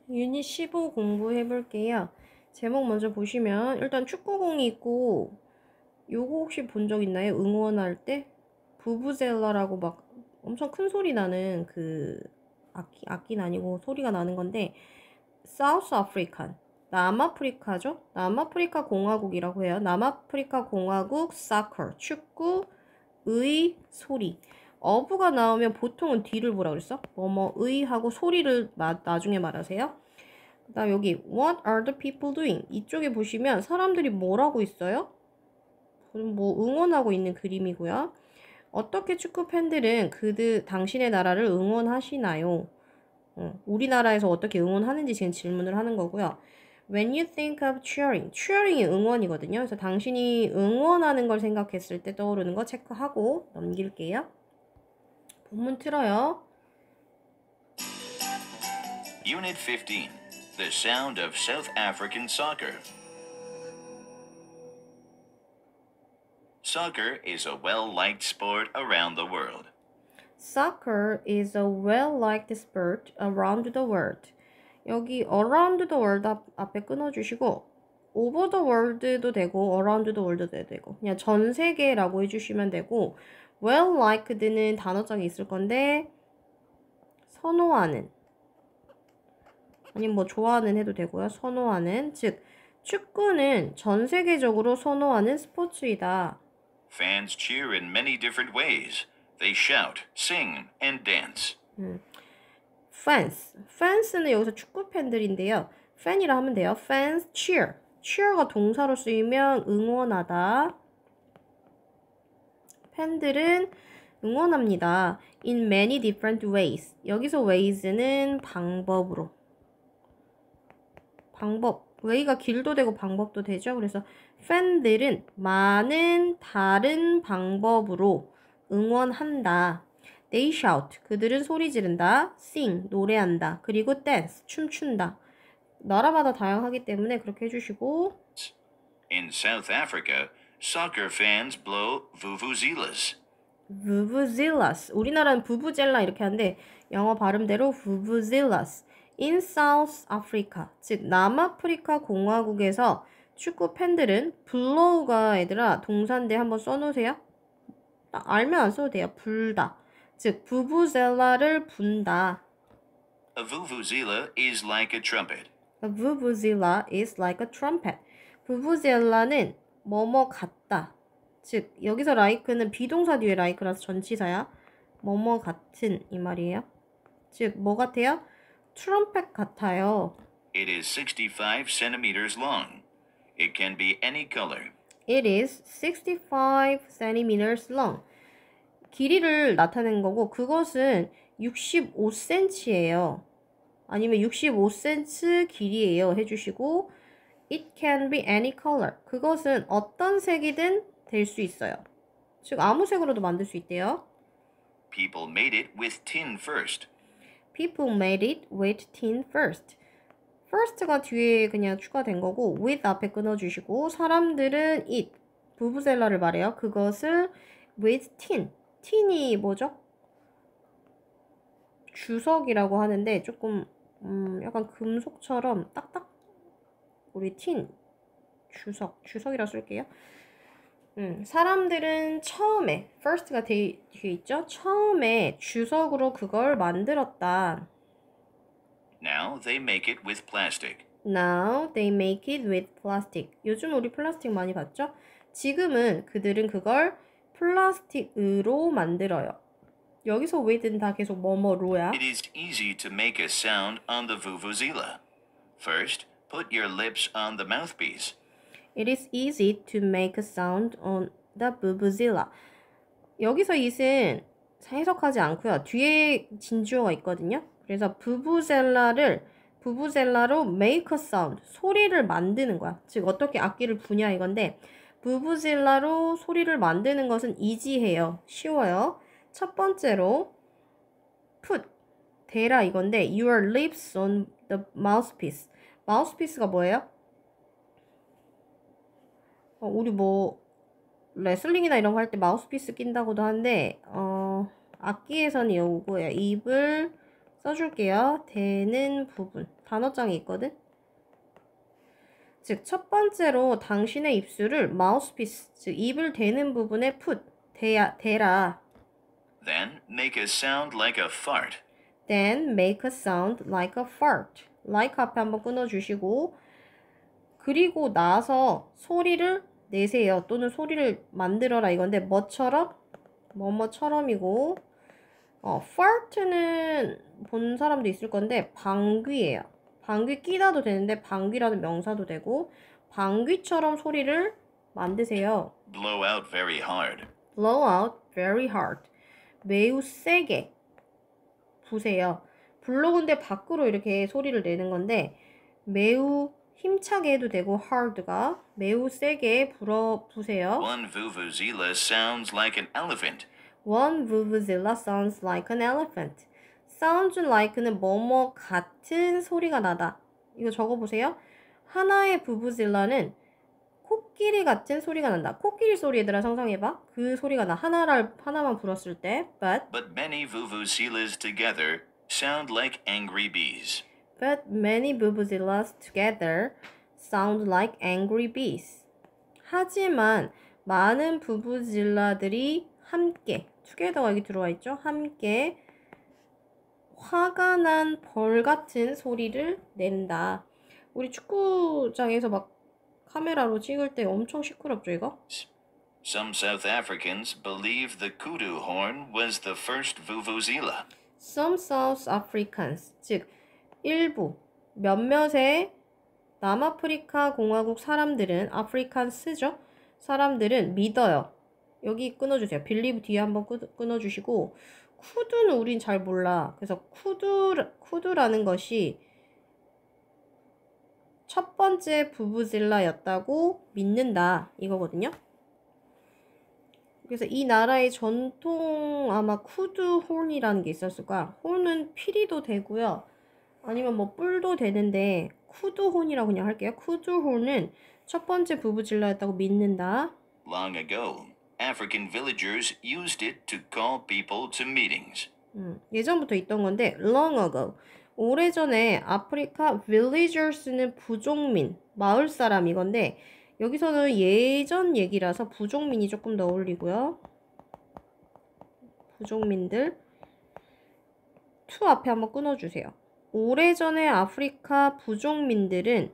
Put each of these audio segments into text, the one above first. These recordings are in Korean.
유닛 15 공부해 볼게요. 제목 먼저 보시면 일단 축구공이 있고 요거 혹시 본 적 있나요? 응원할 때 부부젤라라고 막 엄청 큰 소리 나는 그 악기는 아니고 소리가 나는 건데 사우스 아프리칸 남아프리카죠? 남아프리카 공화국이라고 해요. 남아프리카 공화국 사커 축구의 소리. 어부가 나오면 보통은 뒤를 뭐라 그랬어? 뭐뭐의 하고 소리를 나중에 말하세요. 그다음 여기 What are the people doing? 이쪽에 보시면 사람들이 뭘 하고 있어요? 뭐 응원하고 있는 그림이고요. 어떻게 축구 팬들은 당신의 나라를 응원하시나요? 우리나라에서 어떻게 응원하는지 지금 질문을 하는 거고요. When you think of cheering, cheering이 응원이거든요. 그래서 당신이 응원하는 걸 생각했을 때 떠오르는 거 체크하고 넘길게요. 본문 틀어요. Unit 15. The sound of South African soccer. Soccer is a well-liked sport around the world. Soccer is a well-liked sport around the world. 여기 around the world 앞에 끊어주시고 over the world도 되고 around the world도 되고 그냥 전 세계라고 해주시면 되고 well-liked는 단어장이 있을 건데 선호하는 아니면 뭐 좋아하는 해도 되고요. 선호하는 즉 축구는 전 세계적으로 선호하는 스포츠이다. Fans cheer in many different ways. They shout, sing, and dance. fans는 여기서 축구 팬들인데요. fan이라 하면 돼요. fans cheer. cheer가 동사로 쓰이면 응원하다. 팬들은 응원합니다. in many different ways. 여기서 ways는 방법으로. way가 길도 되고 방법도 되죠. 그래서 팬들은 많은 다른 방법으로 응원한다. They shout. 그들은 소리 지른다. Sing. 노래한다. 그리고 dance. 춤춘다. 나라마다 다양하기 때문에 그렇게 해주시고 In South Africa, soccer fans blow vuvuzelas. vuvuzelas. 우리나라는 부부젤라 이렇게 하는데 영어 발음대로 vuvuzelas. In South Africa. 즉 남아프리카 공화국에서 축구 팬들은 blow가 얘들아 동사인데 한번 써놓으세요. 알면 안 써도 돼요. 불다. 즉 부부젤라를 분다. A vuvuzela is like a trumpet. A vuvuzela is like a trumpet. 부부젤라는 뭐뭐 같다. 즉 여기서 like는 비동사 뒤에 like라서 전치사야. 뭐뭐 같은 이 말이에요. 즉 뭐 같아요? 트럼펫 같아요. It is 65 centimeters long. It can be any color. It is 65 centimeters long. 길이를 나타낸 거고 그것은 65cm예요. 아니면 65cm 길이에요 해주시고 It can be any color. 그것은 어떤 색이든 될 수 있어요. 즉 아무 색으로도 만들 수 있대요. People made it with tin first. People made it with tin first. first가 뒤에 그냥 추가된 거고 with 앞에 끊어주시고 사람들은 it, 부부젤라를 말해요. 그것을 with tin. tin이 뭐죠? 주석이라고 하는데 조금 약간 금속처럼 딱딱 우리 tin 주석이라 쓸게요. 사람들은 처음에 first가 뒤에 있죠? 처음에 주석으로 그걸 만들었다. Now they make it with plastic. Now they make it with plastic. 요즘 우리 플라스틱 많이 봤죠? 지금은 그들은 그걸 플라스틱으로 만들어요. 여기서 with는 다 계속 뭐뭐로야. It is easy to make a sound on the vuvuzela. First, put your lips on the mouthpiece. It is easy to make a sound on the vuvuzela. 여기서 it은 해석하지 않고요. 뒤에 진주어가 있거든요. 그래서 부부젤라로 make a sound, 소리를 만드는 거야. 즉 어떻게 악기를 부냐 이건데 부부젤라로 소리를 만드는 것은 easy해요. 쉬워요. 첫 번째로 put, 대라 이건데 your lips on the mouthpiece. mouthpiece가 뭐예요? 우리 뭐 레슬링이나 이런 거 할 때 마우스피스 낀다고도 하는데 악기에서는 요거예요. 입을 써줄게요. 대는 부분. 단어장이 있거든. 즉, 첫 번째로 당신의 입술을 마우스피스, 즉 입을 대는 부분에 대라. Then make a sound like a fart. Then make a sound like a fart. like 앞에 한번 끊어주시고 그리고 나서 소리를 내세요. 또는 소리를 만들어라 이건데 뭐처럼? 뭐뭐처럼이고 fart는 본 사람도 있을 건데 방귀예요. 방귀 끼다도 되는데 방귀라는 명사도 되고 방귀처럼 소리를 만드세요. Blow out very hard. blow out very hard. 매우 세게 부세요. 블로우인데 밖으로 이렇게 소리를 내는 건데 매우 힘차게 해도 되고 hard가 매우 세게 부세요. One vuvuzela sounds like an elephant. One vuvuzela sounds like an elephant. sounds like는 뭐뭐 같은 소리가 나다. 이거 적어보세요. 하나의 부부질라는 코끼리 같은 소리가 난다. 코끼리 소리 얘들아 상상해봐. 그 소리가 나. 하나만 불었을 때. But many vuvuzelas together sound like angry bees. But many vuvuzelas together sound like angry bees. 하지만 많은 부부질라들이 함께 together가 여기 들어와 있죠. 함께 화가 난 벌 같은 소리를 낸다. 우리 축구장에서 막 카메라로 찍을 때 엄청 시끄럽죠, 이거? Some South Africans believe the kudu horn was the first vuvuzela. Some South Africans, 즉 일부 몇몇의 남아프리카 공화국 사람들은 아프리칸스죠? 사람들은 믿어요. 여기 끊어주세요. believe 뒤에 한번 끊어주시고 쿠두는 우린 잘 몰라. 그래서 쿠두라는 것이 첫 번째 부부질라였다고 믿는다. 이거거든요. 그래서 이 나라의 전통 아마 쿠두 홀이라는 게 있었을 거야. 홀은 피리도 되고요. 아니면 뭐 뿔도 되는데 쿠두 홀이라고 그냥 할게요. 쿠두 홀은 첫 번째 부부질라였다고 믿는다. Long ago, African villagers used it to call people to meetings. 예전부터 있던 건데 long ago. 오래전에 아프리카 villagers는 부족민, 마을 사람 이건데 여기서는 예전 얘기라서 부족민이 조금 더 어울리고요. 부족민들 to 앞에 한번 끊어주세요. 오래전에 아프리카 부족민들은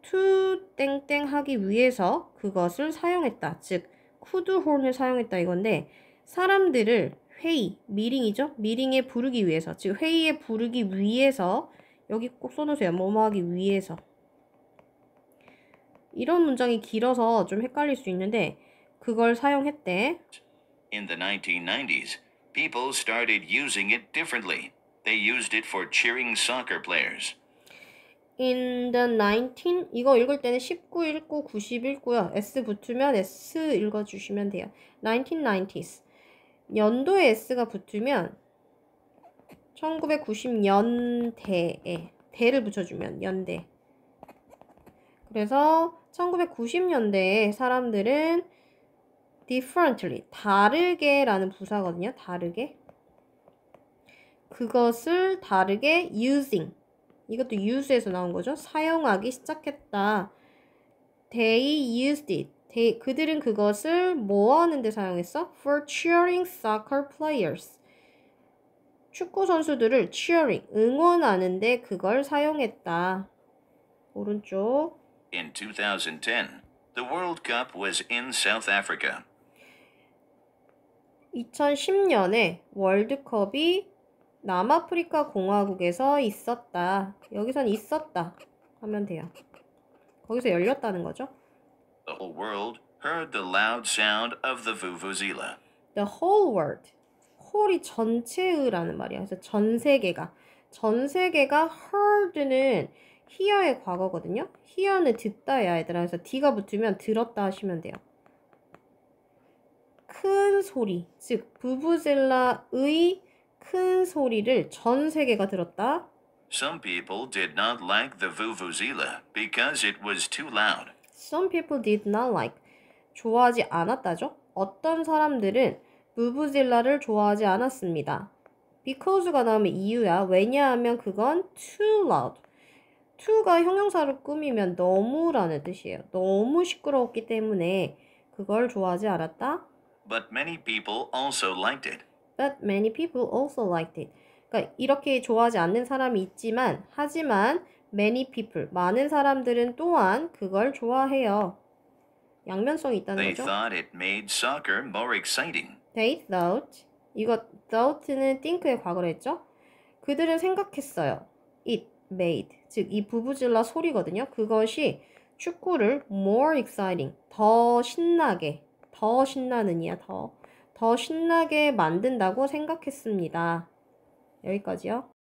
to 땡땡 하기 위해서 그것을 사용했다. 즉 쿠드혼을 사용했다 이건데 사람들을 회의, 미링이죠? 미링에 부르기 위해서, 즉 회의에 부르기 위해서 여기 꼭 써놓으세요. 뭐뭐 하기 위해서. 이런 문장이 길어서 좀 헷갈릴 수 있는데 그걸 사용했대. In the 1990s, people started using it differently. They used it for cheering soccer players. In the 19 이거 읽을 때는 19 읽고 90 읽고요. S 붙으면 S 읽어주시면 돼요. 1990s 연도에 S가 붙으면 1990년대에 대를 붙여주면 연대. 그래서 1990년대에 사람들은 differently 다르게 라는 부사거든요. 다르게 그것을 다르게 using 이것도 use에서 나온 거죠. 사용하기 시작했다. They used it. 그들은 그것을 뭐 하는데 사용했어? For cheering soccer players. 축구 선수들을 cheering, 응원하는데 그걸 사용했다. 오른쪽. In 2010, the World Cup was in South Africa. 2010년에 월드컵이 남아프리카 공화국에서 있었다. 여기선 있었다 하면 돼요. 거기서 열렸다는 거죠. The whole world heard the loud sound of the vuvuzela. The whole world. whole이 전체의라는 말이야. 그래서 전 세계가 heard는 hear의 과거거든요. hear는 듣다야 얘들아. 그래서 D가 붙으면 들었다 하시면 돼요. 큰 소리, 즉 부부젤라의 큰 소리를 전 세계가 들었다. Some people did not like the vuvuzela because it was too loud. Some people did not like. 좋아하지 않았다죠. 어떤 사람들은 부부젤라를 좋아하지 않았습니다. because가 나오면 이유야. 왜냐하면 그건 too loud. to가 형용사로 꾸미면 너무라는 뜻이에요. 너무 시끄러웠기 때문에 그걸 좋아하지 않았다. But many people also liked it. But many people also liked it. 그러니까 이렇게 좋아하지 않는 사람이 있지만 하지만 many people, 많은 사람들은 또한 그걸 좋아해요. 양면성이 있다는 They 거죠. thought it made soccer more exciting. They thought. 이거 thought는 think의 과거로 했죠. 그들은 생각했어요. It made. 즉 이 부부질러 소리거든요. 그것이 축구를 more exciting. 더 신나게. 더 신나는 이야. 더 신나게 만든다고 생각했습니다. 여기까지요.